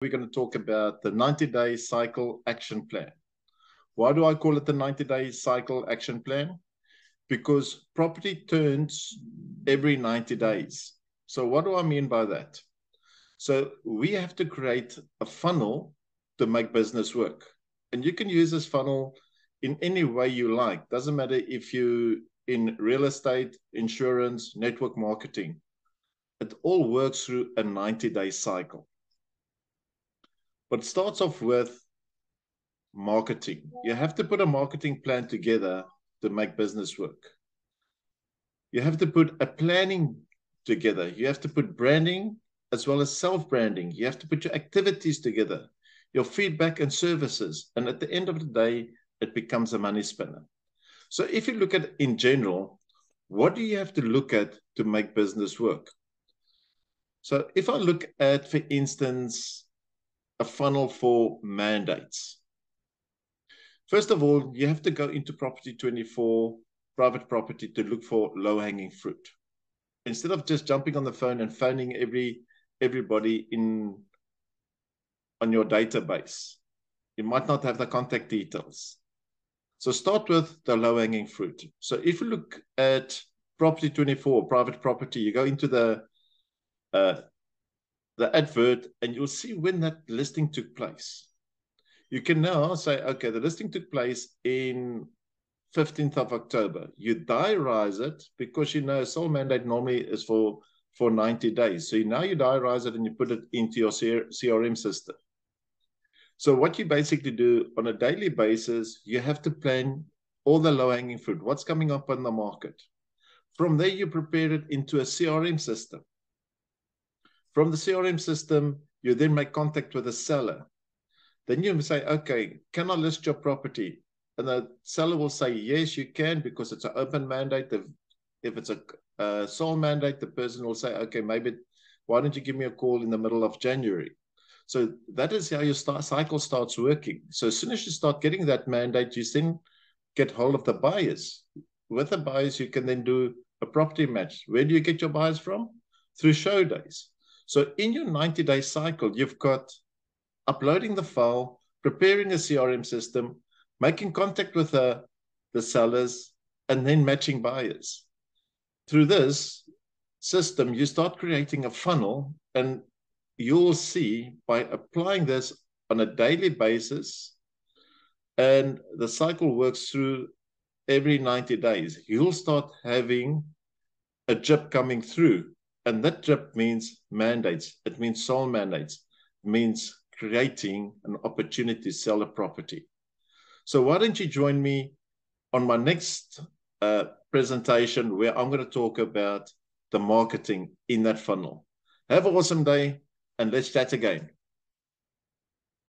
We're going to talk about the 90-day cycle action plan. Why do I call it the 90-day cycle action plan? Because property turns every 90 days. So what do I mean by that? So we have to create a funnel to make business work. And you can use this funnel in any way you like. Doesn't matter if you in real estate, insurance, network marketing. It all works through a 90-day cycle. But it starts off with marketing. You have to put a marketing plan together to make business work. You have to put a planning together. You have to put branding as well as self-branding. You have to put your activities together, your feedback and services. And at the end of the day, it becomes a money spinner. So if you look at in general, what do you have to look at to make business work? So if I look at, for instance, a funnel for mandates. First of all, you have to go into Property 24, private property, to look for low-hanging fruit. Instead of just jumping on the phone and phoning everybody on your database, you might not have the contact details. So start with the low-hanging fruit. So if you look at Property 24, private property, you go into the advert and you'll see when that listing took place. You can now say, okay, the listing took place in 15th of October. You diarize it because you know a sole mandate normally is for 90 days. So now you diarize it and you put it into your CRM system. So what you basically do on a daily basis, you have to plan all the low-hanging fruit, what's coming up on the market. From there, you prepare it into a CRM system. From the CRM system, you then make contact with the seller. Then you say, okay, can I list your property? And the seller will say, yes, you can, because it's an open mandate. If it's a sole mandate, the person will say, okay, maybe why don't you give me a call in the middle of January? So that is how your cycle starts working. So as soon as you start getting that mandate, you then get hold of the buyers. With the buyers, you can then do a property match. Where do you get your buyers from? Through show days. So in your 90-day cycle, you've got uploading the file, preparing a CRM system, making contact with the sellers, and then matching buyers. Through this system, you start creating a funnel, and you'll see by applying this on a daily basis, and the cycle works through every 90 days, you'll start having a drip coming through. And that drip means mandates. It means sole mandates. It means creating an opportunity to sell a property. So why don't you join me on my next presentation, where I'm going to talk about the marketing in that funnel. Have an awesome day, and let's chat again.